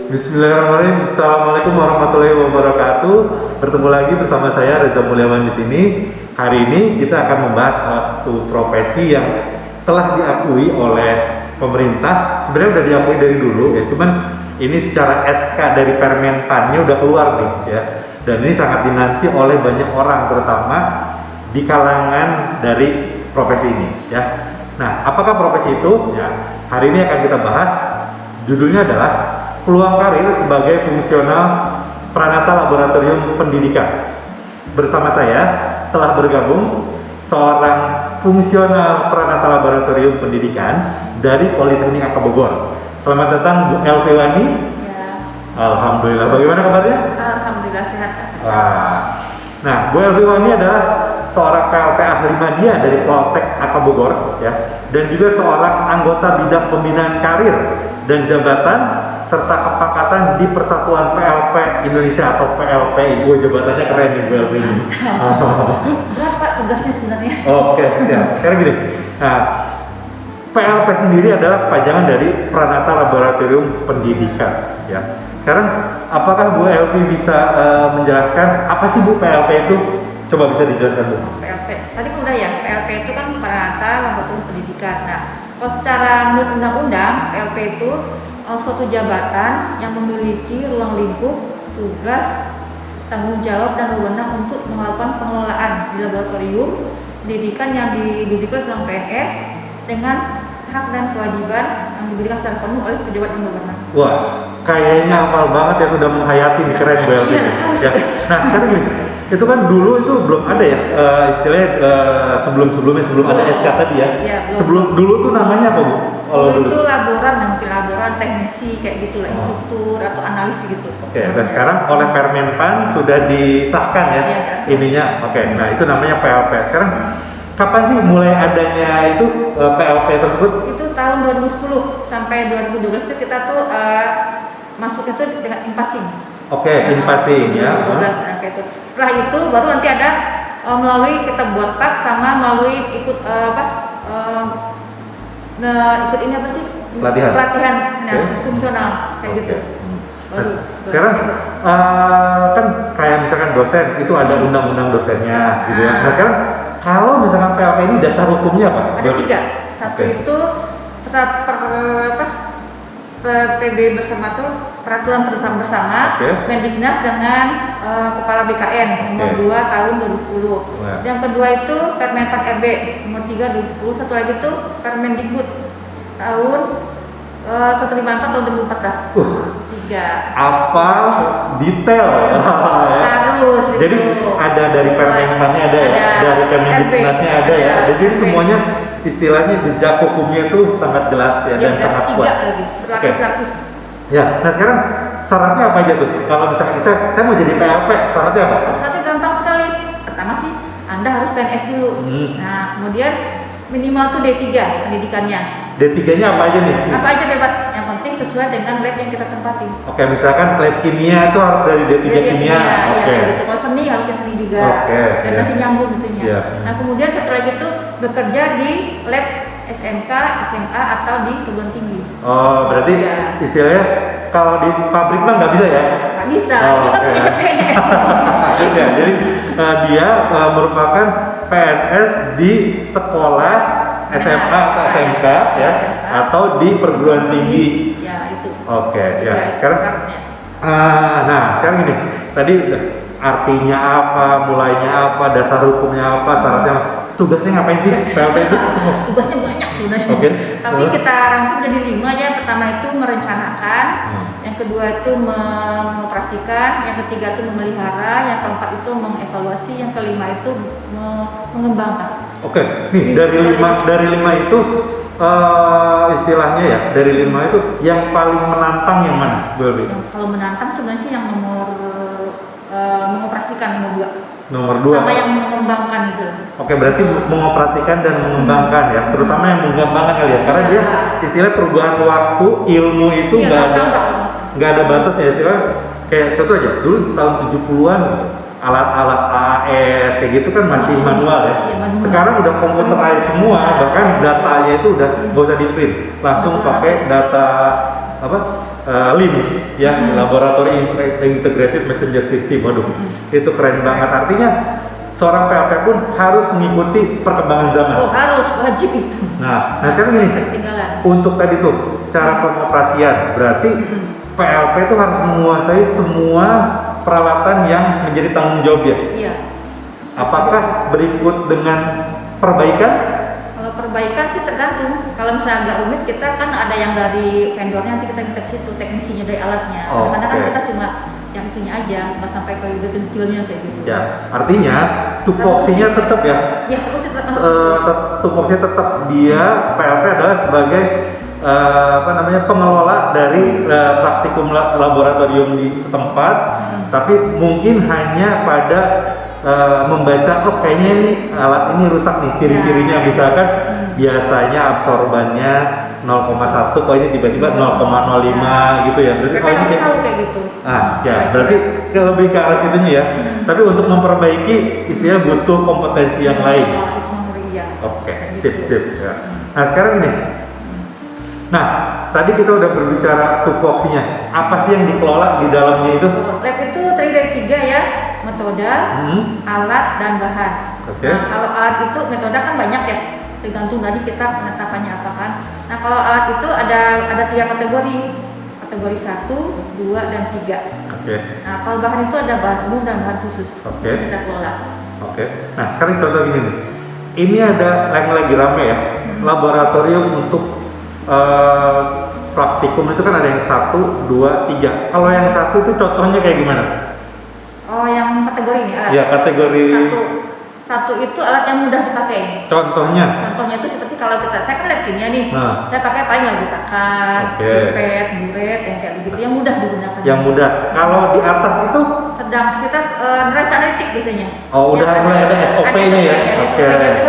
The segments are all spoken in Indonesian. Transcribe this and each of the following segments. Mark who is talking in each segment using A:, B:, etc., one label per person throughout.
A: Bismillahirrahmanirrahim. Assalamualaikum warahmatullahi wabarakatuh. Bertemu lagi bersama saya Reza Mulyawan di sini. Hari ini kita akan membahas satu profesi yang telah diakui oleh pemerintah. Sebenarnya udah diakui dari dulu ya, cuman ini secara SK dari Permenpannya udah keluar nih ya. Dan ini sangat dinanti oleh banyak orang, terutama di kalangan dari profesi ini ya. Nah, apakah profesi itu? Ya, hari ini akan kita bahas. Judulnya adalah peluang karir sebagai fungsional Pranata Laboratorium Pendidikan. Bersama saya telah bergabung seorang fungsional Pranata Laboratorium Pendidikan dari Politeknik AK Bogor. Selamat datang Bu Elvi Wani.
B: Ya.
A: Alhamdulillah. Bagaimana kabarnya?
B: Alhamdulillah sehat.
A: Nah, Bu Elvi Wani adalah seorang PLP ahli media dari Poltek AK Bogor ya, dan juga seorang anggota bidang pembinaan karir dan jabatan serta kepangkatan di Persatuan PLP Indonesia atau PLPI. Jabatannya keren nih Bu Elvi ini.
B: Berapa tugasnya sebenarnya?
A: Oke, ya. Sekarang gini. Nah, PLP sendiri adalah kepanjangan dari Pranata Laboratorium Pendidikan ya. Sekarang apakah Bu Elvi bisa menjelaskan apa sih Bu PLP itu? Coba bisa dijelaskan Bu.
B: PLP. Tadi udah ya, PLP itu kan Pranata Laboratorium Pendidikan. Nah, kalau secara menurut undang-undang, PLP itu suatu jabatan yang memiliki ruang lingkup, tugas, tanggung jawab dan wewenang untuk melakukan pengelolaan di laboratorium pendidikan yang diduduki oleh PNS dengan hak dan kewajiban yang diberikan secara penuh oleh pejabat yang berwenang.
A: Wah, kayaknya hafal banget ya, sudah menghayati nih, keren Bu Elvi. Ya. Nah, sekarang gini, itu kan dulu itu belum ada ya, istilahnya sebelum ada SK tadi ya. Sebelum dulu tuh namanya apa Bu?
B: Dulu itu laboran teknisi kayak gitulah, instruktur atau analis gitu.
A: Oke, dan sekarang oleh Permenpan sudah disahkan ya, ininya. Oke, nah itu namanya PLP. Sekarang kapan sih mulai adanya itu PLP tersebut?
B: Itu tahun 2010 sampai 2012 itu kita tuh masuk itu dengan impasing.
A: Oke, impasing ya.
B: 2012 kayak itu. Setelah itu baru nanti ada melalui kita buat pak sama melalui ikut ikut ini apa sih? Pelatihan. Nah, fungsional kayak gitu. Baru.
A: Sekarang kan kayak misalkan dosen itu ada undang-undang dosennya gitu ya. Nah, sekarang kalau misalkan PLP ini dasar hukumnya apa?
B: Ada 3. Satu itu PB bersama tuh peraturan bersama Mendiknas dengan Kepala BKN nomor 2 tahun 2010. Yang kedua itu Permenpan RB nomor 3 2010. Satu lagi itu Permendikbud tahun 154 tahun 2014. 3.
A: Apa detail?
B: Harus.
A: Jadi ada dari Permenpannya ada ya, dari Permendiknasnya ada ya. Jadi semuanya istilahnya jejak hukumnya itu sangat jelas ya, dan sangat kuat.
B: Berlapis-lapis.
A: Ya, nah sekarang syaratnya apa aja tuh? Kalau misalkan saya mau jadi PLP, syaratnya apa?
B: Syaratnya gampang sekali. Pertama sih Anda harus PNS dulu. Nah, kemudian minimal tuh D3 pendidikannya.
A: D3-nya apa aja nih?
B: Apa aja bebas, yang penting sesuai dengan lab yang kita tempati.
A: Oke, misalkan lab kimia itu harus dari D3 kimia.
B: Oke. Gitu. Kalau seni harusnya seni juga. Dan nanti nyambung tentunya. Nah, kemudian satu lagi tuh bekerja di lab SMK, SMA atau di perguruan tinggi.
A: Oh, berarti istilahnya kalau di pabrik mah nggak bisa ya?
B: Nggak bisa, ini kan punya PNS.
A: Ya, jadi dia merupakan PNS di sekolah SMA atau SMK ya, atau di perguruan tinggi.
B: Ya, itu.
A: Oke, ya. Sekarang nah, sekarang ini tadi artinya apa, mulainya apa, dasar hukumnya apa, syaratnya apa. Tugasnya ngapain sih PLP itu?
B: Tugasnya banyak sebenarnya. Tapi kita rangkum jadi 5 ya. Pertama itu merencanakan, yang kedua itu mengoperasikan, yang ketiga itu memelihara, yang keempat itu mengevaluasi, yang kelima itu mengembangkan. Oke,
A: nih dari lima itu istilahnya ya, dari 5 itu yang paling menantang yang mana?
B: Kalau menantang sebenarnya sih yang nomor mengoperasikan
A: nomor 2
B: sama yang mengembangkan gitu.
A: Oke, berarti mengoperasikan dan mengembangkan ya, terutama yang mengembangkan kali ya, karena dia istilah perubahan waktu ilmu itu nggak ada batas ya, istilah kayak contoh aja dulu tahun 70-an alat-alat AAS kayak gitu kan masih manual ya. Sekarang udah computerized semua, bahkan datanya itu udah nggak usah di print, langsung pakai data LIMS ya, Laboratory Integrated Messenger System. Waduh, itu keren banget. Artinya seorang PLP pun harus mengikuti perkembangan zaman.
B: Oh harus, wajib itu.
A: Nah sekarang gini,
B: Ketinggalan.
A: untuk tadi tuh cara pengoperasian, berarti PLP itu harus menguasai semua peralatan yang menjadi tanggung jawab ya.
B: Iya.
A: Apakah berikut dengan perbaikan?
B: Kalau perbaikan sih tergantung. Kalau misalnya agak rumit, kita kan ada yang dari vendornya, nanti kita minta ke situ teknisinya dari alatnya. Kadang-kadang kan
A: Oke.
B: kita cuma yang itunya aja, nggak sampai ke detailnya kayak gitu.
A: Ya, artinya tupoksinya
B: Harus
A: tetap ya.
B: Ya harus tetap masuk.
A: Tupoksinya tetap dia PLP adalah sebagai pengelola dari praktikum laboratorium di setempat, tapi mungkin hanya pada membaca, oh kayaknya ini alat ini rusak nih, ciri-cirinya misalkan biasanya absorbannya 0,1, kok ini tiba-tiba 0,05 gitu ya. Berarti
B: Mereka
A: kalau ini
B: harus tahu kayak gitu.
A: ya berarti lebih ke arah situnya ya. Tapi untuk memperbaiki istilahnya butuh kompetensi yang lain.
B: Itu memori ya.
A: Oke,
B: Kayak
A: sip
B: gitu.
A: sip ya. Nah sekarang ini, nah tadi kita udah berbicara tupoksinya. Apa sih yang dikelola di dalamnya itu?
B: Lab itu terdiri dari 3 ya, metode, alat, dan bahan.
A: Oke.
B: Nah, kalau alat itu metode kan banyak ya, tergantung tadi kita penetapannya apa kan. Nah kalau alat itu ada 3 kategori, kategori 1, 2, dan 3.
A: Oke.
B: Nah kalau bahan itu ada bahan umum dan bahan khusus.
A: Oke.
B: Itu kita kelola.
A: Oke. Nah sekarang contoh gini nih. Ini ada yang lagi rame ya, laboratorium untuk praktikum itu kan ada yang 1, 2, 3. Kalau yang 1 itu contohnya kayak gimana?
B: Oh yang kategori ini alat.
A: Ya kategori.
B: Satu itu alat yang mudah dipakai.
A: Contohnya.
B: Contohnya itu seperti kalau saya kan lab kimia nih,
A: Nah.
B: saya pakai paling lagi takar,
A: Oke.
B: pipet, buret, yang kayak begitu, yang mudah digunakan.
A: Yang mudah. Kalau di atas itu?
B: Sedang sekitar neraca analitik biasanya.
A: Oh, udah
B: Yang
A: mulai ada SOP-nya ya?
B: Oke.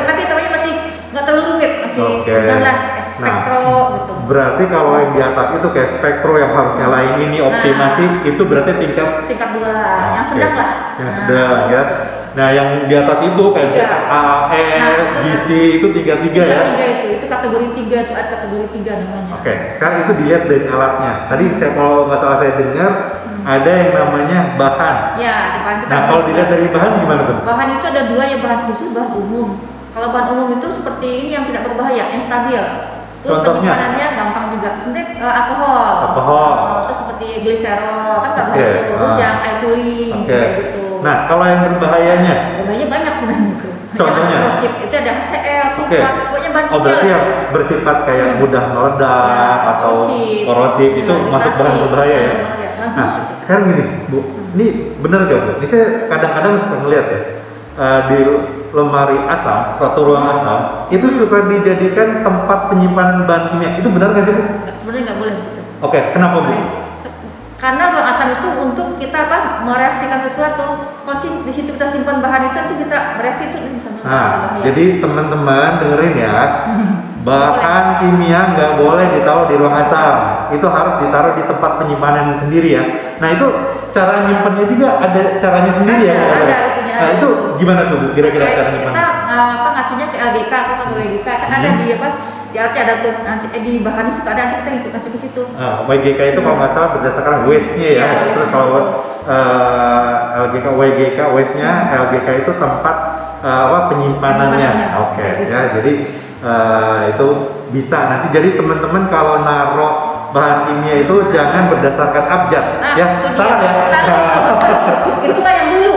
B: Tapi SOP-nya masih nggak terlalu rumit, masih
A: Oke.
B: mudah lah, spektro gitu.
A: Berarti kalau yang di atas itu kayak spektro yang harus nyalain ini optimasi, itu berarti tingkat
B: tingkat 2, yang sedang lah.
A: Yang sedang ya. Nah, yang di atas itu kayak
B: Tiga.
A: AAS, GC itu 3-3 ya.
B: 3 itu kategori 3 itu ada kategori 3 namanya.
A: Oke, sekarang itu dilihat dari alatnya. Tadi saya kalau nggak salah saya dengar ada yang namanya bahan.
B: Ya, di bahan kita.
A: Nah, kalau dilihat dari bahan gimana tuh?
B: Bahan itu ada 2 ya, bahan khusus, bahan umum. Kalau bahan umum itu seperti ini yang tidak berbahaya, yang stabil. Terus
A: Contohnya?
B: penyimpanannya gampang juga. Seperti alkohol.
A: Alkohol.
B: Terus seperti gliserol kan nggak
A: Oke.
B: bahaya itu. Terus yang ethylene
A: Oke.
B: kayak gitu.
A: Nah, kalau yang berbahayanya?
B: Berbahayanya banyak sebenarnya itu.
A: Contohnya?
B: Yang korosif itu ada HCl,
A: Oke.
B: sulfat, pokoknya bahan
A: Oh, berarti
B: kimia.
A: yang bersifat kayak mudah meledak
B: Ya,
A: atau korosif itu
B: Ya,
A: masuk bahan
B: iritasi.
A: berbahaya ya?
B: Bahan berbahaya, bahan
A: Nah,
B: khusus itu.
A: sekarang gini, Bu, ini benar gak Bu? Ini saya kadang-kadang suka ngeliat ya, di lemari asam atau ruang asam, itu suka dijadikan tempat penyimpanan bahan kimia. Itu benar gak sih Bu?
B: Sebenarnya nggak boleh di situ.
A: Oke, kenapa Bu?
B: Karena ruang asam itu untuk kita mereaksikan sesuatu. Kalau di situ kita simpan bahan itu bisa bereaksi, itu bisa
A: Nah,
B: bahaya.
A: jadi teman-teman dengerin ya, bahan kimia nggak boleh ditaruh di ruang asam. Itu harus ditaruh di tempat penyimpanan sendiri ya. Nah, itu cara nyimpennya juga ada caranya sendiri ya.
B: Ada itunya.
A: Nah, itu gimana tuh Bu, kira-kira cara nyimpennya?
B: Kita ngacunya ke LGK atau ke WGK kan ada di di alatnya ada tuh nanti di bahannya suka ada, nanti kita ikut ngacu ke situ.
A: Nah, WGK itu kalau nggak salah berdasarkan waste-nya ya.
B: Iya,
A: Terus
B: waste-nya.
A: kalau LGK, WGK, waste-nya, LGK itu tempat penyimpanannya.
B: Penyimpanannya.
A: Oke,
B: Gitu.
A: ya. Jadi itu bisa nanti. Jadi teman-teman kalau naruh bahan kimia itu jangan berdasarkan abjad,
B: Nah,
A: ya.
B: itu
A: Salah
B: dia.
A: ya.
B: Salah. Itu kan yang dulu.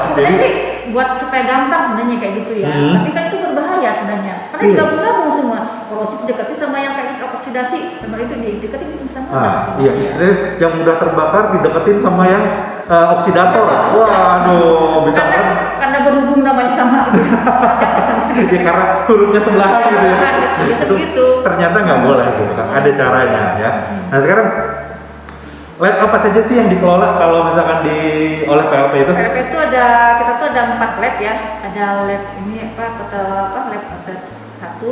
B: Sebenarnya
A: Jadi-
B: sih buat supaya gampang sebenarnya kayak gitu ya. Tapi kan itu berbahaya sebenarnya. Karena
A: Iya.
B: digabung-gabung semua. Korosif dekati sama yang kayak oksidasi, sama itu didekatin itu bisa
A: Iya, istilahnya yang mudah terbakar dideketin sama yang oksidator. Waduh, bisa
B: karena berhubung namanya sama gitu. Sama.
A: ya karena hurufnya sebelahan gitu ya.
B: Biasa
A: Itu
B: begitu.
A: ternyata nggak boleh gitu kan, ada caranya ya. Nah sekarang lab apa saja sih yang dikelola kalau misalkan oleh PLP itu?
B: PLP itu kita tuh ada 4 lab ya. Ada lab ini lab 1,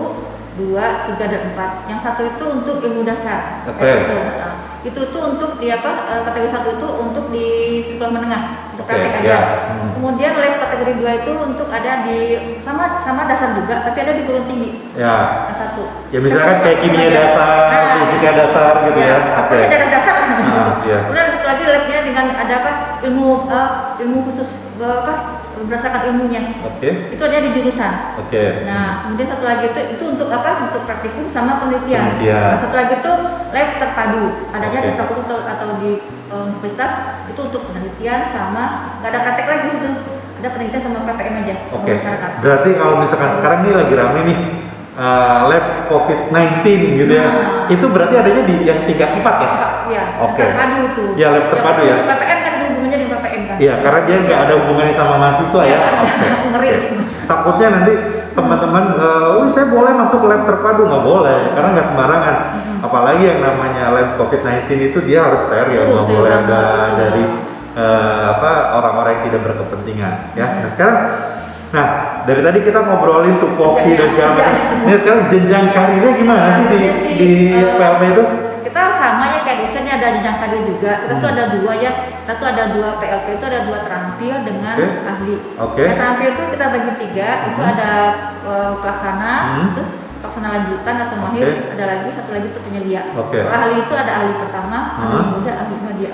B: 2, 3 dan 4. Yang 1 itu untuk ilmu dasar.
A: Oke.
B: Lab itu. Itu tuh untuk di kategori 1 itu untuk di sekolah menengah untuk
A: Oke,
B: praktek aja.
A: ya.
B: Kemudian lab kategori 2 itu untuk ada di sama dasar juga, tapi ada di perguruan tinggi.
A: Ya.
B: Kelas 1.
A: Ya misalkan kayak kimia dasar, fisika dasar gitu ya. Oke.
B: Pokoknya ada dasar.
A: Iya.
B: Kemudian satu lagi labnya dengan ada ilmu khusus berdasarkan ilmunya.
A: Oke.
B: Itu ada di jurusan.
A: Oke.
B: Nah, kemudian satu lagi itu untuk untuk praktikum sama penelitian.
A: Penelitian.
B: Nah, satu lagi itu lab terpadu. Adanya
A: Oke.
B: di fakultas atau di universitas itu untuk penelitian sama nggak ada praktek lagi di situ. Ada penelitian sama PPM aja.
A: Oke.
B: Masyarakat.
A: Berarti kalau misalkan sekarang ini lagi rame nih lab COVID-19 gitu ya.
B: Nah.
A: Itu berarti adanya di yang tingkat 4 ya?
B: Iya,
A: Oke.
B: terpadu itu.
A: Ya, lab terpadu ya.
B: Untuk PPM kan ada hubungannya dengan PPM kan.
A: Iya, karena dia nggak ada hubungannya sama mahasiswa
B: Iya,
A: ya.
B: ada.
A: Oke.
B: Aku ngeri
A: Oke.
B: itu.
A: Takutnya nanti teman-teman, saya boleh masuk lab terpadu, nggak boleh, karena nggak sembarangan. Apalagi yang namanya lab COVID-19 itu dia harus steril, nggak boleh ada dari orang-orang yang tidak berkepentingan. Ya. Nah sekarang, dari tadi kita ngobrolin tupoksi dan segala macam. Ini sekarang jenjang karirnya gimana sih di PLP itu?
B: Kita sama ya kayak dosennya ada jenjang karir juga. Kita tuh ada dua ya. Kita tuh ada dua PLP itu ada dua terampil dengan ahli. Nah, terampil itu kita bagi 3. Itu ada pelaksana, terus pelaksana lanjutan atau mahir. Ada lagi satu lagi itu penyelia. Ahli itu ada ahli pertama, ahli muda, ahli media.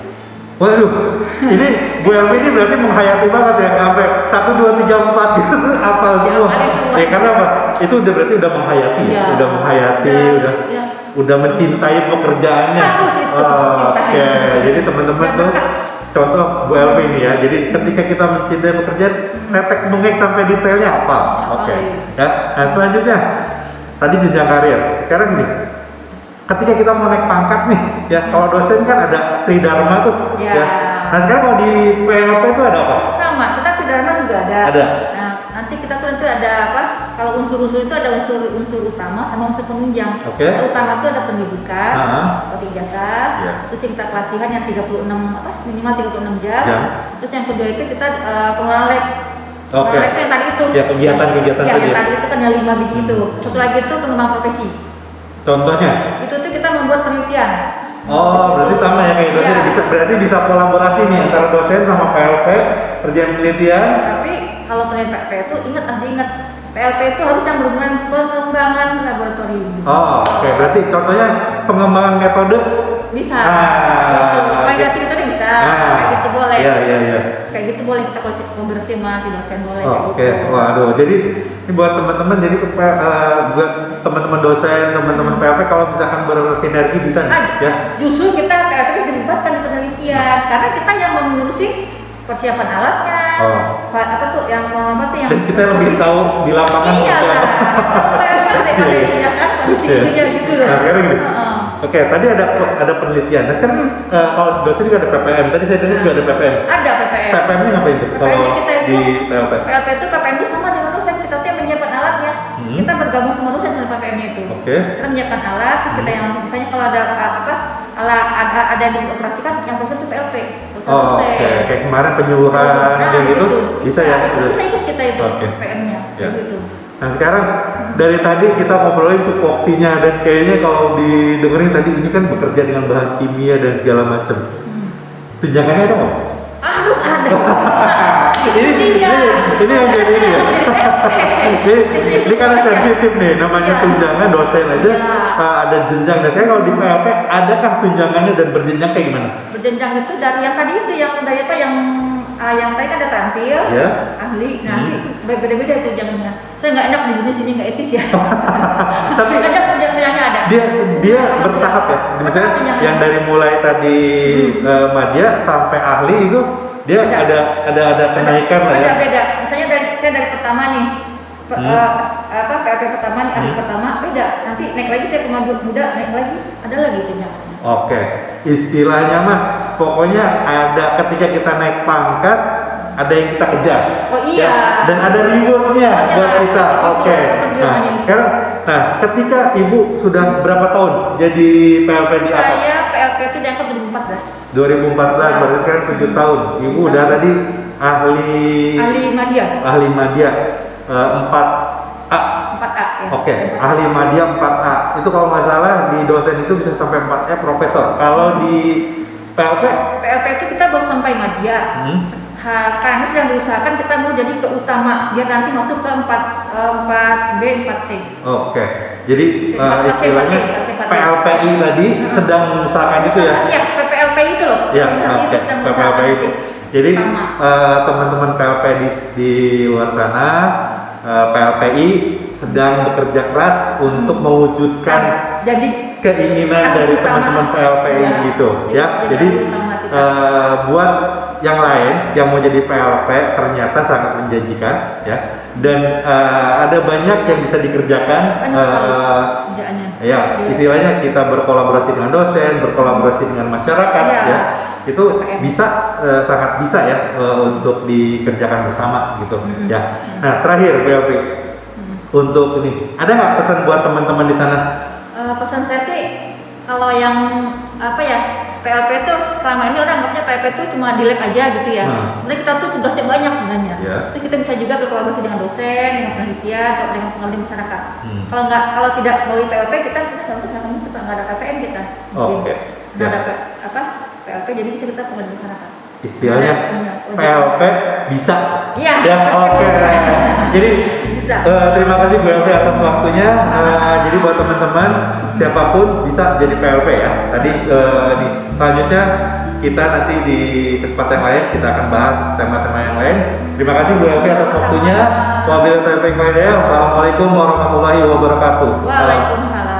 A: Waduh, ini Bu Elvi ini berarti menghayati banget ya sampai 1, 2, 3, 4 gitu hafal semua. Ya karena apa? Itu berarti udah menghayati, udah menghayati, udah mencintai pekerjaannya.
B: Harus itu mencintai.
A: Oke, jadi teman-teman tuh contoh Bu Elvi ini ya. Jadi ketika kita mencintai pekerjaan, tetek bengek sampai detailnya apa? Oke. Ya. Nah selanjutnya tadi jenjang karir. Sekarang nih. Ketika kita mau naik pangkat nih, ya kalau dosen kan ada tridharma tuh, ya. Nah sekarang kalau di PLP itu ada apa?
B: Sama, kita tridharma juga ada.
A: Ada.
B: Nah nanti kita tuh ada apa? Kalau unsur-unsur itu ada unsur utama sama unsur penunjang. Unsur utama itu ada pendidikan, seperti ijazah, terus tingkat pelatihan yang 36 minimal 36 jam. Terus yang kedua itu kita pengelolaan lab. Pengelolaan lab yang tadi itu.
A: Ya kegiatan-kegiatan
B: ya,
A: tadi.
B: Yang tadi itu kan yang 5 biji itu. Satu lagi itu pengembangan profesi.
A: Contohnya?
B: Itu tuh kita membuat penelitian.
A: Berarti sama ya kayak dosen. Berarti bisa kolaborasi nih antara dosen sama PLP kerjaan penelitian.
B: Tapi kalau penelitian PLP itu ingat PLP itu harus yang berhubungan pengembangan laboratorium.
A: Oke. Berarti contohnya pengembangan metode
B: bisa. Validasi metode bisa. Kayak gitu boleh.
A: Iya.
B: Kayak gitu boleh kita kolaborasi sama si dosen boleh.
A: Oke. Waduh. Jadi ini buat teman-teman, jadi buat teman-teman dosen, teman-teman PLP kalau misalkan bersinergi bisa nih, ya.
B: Justru kita PLP dilibatkan di penelitian karena kita yang mengurusi persiapan alatnya.
A: Dan kita lebih tahu di lapangan
B: seperti apa. Iya kan. Kondisinya gitu loh.
A: Nah sekarang gini. Oke, tadi ada penelitian. Nah sekarang kalau dosen juga ada PPM. Tadi saya dengar juga ada PPM.
B: Ada PPM.
A: PPM-nya ngapain tuh?
B: PPM-nya kita itu
A: di PLP.
B: PLP itu PPM itu sama dengan dosen. Kita tuh yang menyiapkan alatnya. Kita bergabung sama dosen sama PPM-nya itu. Kita menyiapkan alat. Terus kita yang misalnya kalau ada ada yang dioperasikan, yang proses itu PLP. Dosen.
A: Kayak kemarin penyuluhan gitu. Bisa ya?
B: Bisa ikut kita itu PPM-nya. Gitu.
A: Nah sekarang dari tadi kita ngobrolin tupoksinya dan kayaknya kalau didengerin tadi ini kan bekerja dengan bahan kimia dan segala macam. Tunjangannya ada nggak?
B: Harus ada.
A: ini yang jadi ini ya. Ini karena sensitif nih, namanya tunjangan dosen aja ada jenjang. Nah saya kalau di PLP adakah tunjangannya dan berjenjang kayak gimana?
B: Berjenjang itu dari yang tadi itu yang tadi kan ada terampil, ahli, nanti beda-beda tunjangannya. Saya nggak enak di sini nggak etis ya.
A: Tapi
B: ada tunjangannya ada.
A: Dia bertahap ya. Misalnya yang dari mulai tadi madya sampai ahli itu dia ada kenaikan lah ya.
B: Beda. Misalnya saya dari pertama nih. PLP pertama nih, ahli pertama beda. Nanti naik lagi saya ke muda naik lagi, ada lagi tunjangannya.
A: Oke, istilahnya mah pokoknya ada ketika kita naik pangkat ada yang kita kejar. Dan ada rewardnya buat kita. Oke. Nah, ketika ibu sudah berapa tahun jadi PLP di apa?
B: Saya PLP itu diangkat 2014.
A: 2014 berarti sekarang 7 tahun. Ibu udah tadi ahli
B: madya.
A: Ahli madya 4A.
B: 4A ya.
A: Oke, ahli media 4A. Itu kalau nggak salah di dosen itu bisa sampai 4E profesor. Kalau di PLP?
B: PLP itu kita baru sampai media. Sekarang ini sedang diusahakan kita mau jadi ke utama biar nanti masuk ke 4B, 4C.
A: Oke. Jadi
B: 4C,
A: istilahnya
B: 4C.
A: PLPI tadi sedang mengusahakan itu ya?
B: Iya, PPLPI itu loh.
A: Ya,
B: Organisasi
A: oke.
B: itu sedang berusaha
A: PPLPI itu. Jadi
B: utama.
A: teman-teman PLP di luar sana, PLPI sedang bekerja keras untuk mewujudkan
B: jadi
A: keinginan dari
B: utama.
A: teman-teman PLPI
B: Ya.
A: gitu ya. Jadi
B: utama kita.
A: buat yang lain yang mau jadi PLP ternyata sangat menjanjikan ya. Dan ada banyak yang bisa dikerjakan.
B: Banyak sekali kerjaannya.
A: Ya, istilahnya kita berkolaborasi dengan dosen, berkolaborasi dengan masyarakat ya. Itu bisa sangat bisa ya untuk dikerjakan bersama gitu ya. Nah, terakhir BLP untuk ini, ada nggak pesan buat teman-teman di sana?
B: Pesan saya sih kalau yang PLP itu selama ini orang anggapnya PLP itu cuma di lab aja gitu ya. Sebenarnya kita tuh tugasnya banyak sebenarnya. Terus kita bisa juga berkolaborasi dengan dosen, dengan penelitian, atau dengan pengabdi masyarakat. Kalau tidak melalui PLP kita nggak ada KPM kita.
A: Oke.
B: Nggak ada PLP jadi bisa kita pengabdi masyarakat.
A: Istilahnya PLP bisa.
B: Iya.
A: Ya, oke. Jadi
B: bisa.
A: Terima kasih Bu Elvi atas waktunya. Jadi buat teman-teman siapapun bisa jadi PLP ya. Tadi nih selanjutnya kita nanti di kesempatan yang lain kita akan bahas tema-tema yang lain. Terima kasih Bu Elvi atas waktunya. Wabillahi taufiq wal hidayah. Wassalamualaikum warahmatullahi wabarakatuh.
B: Waalaikumsalam.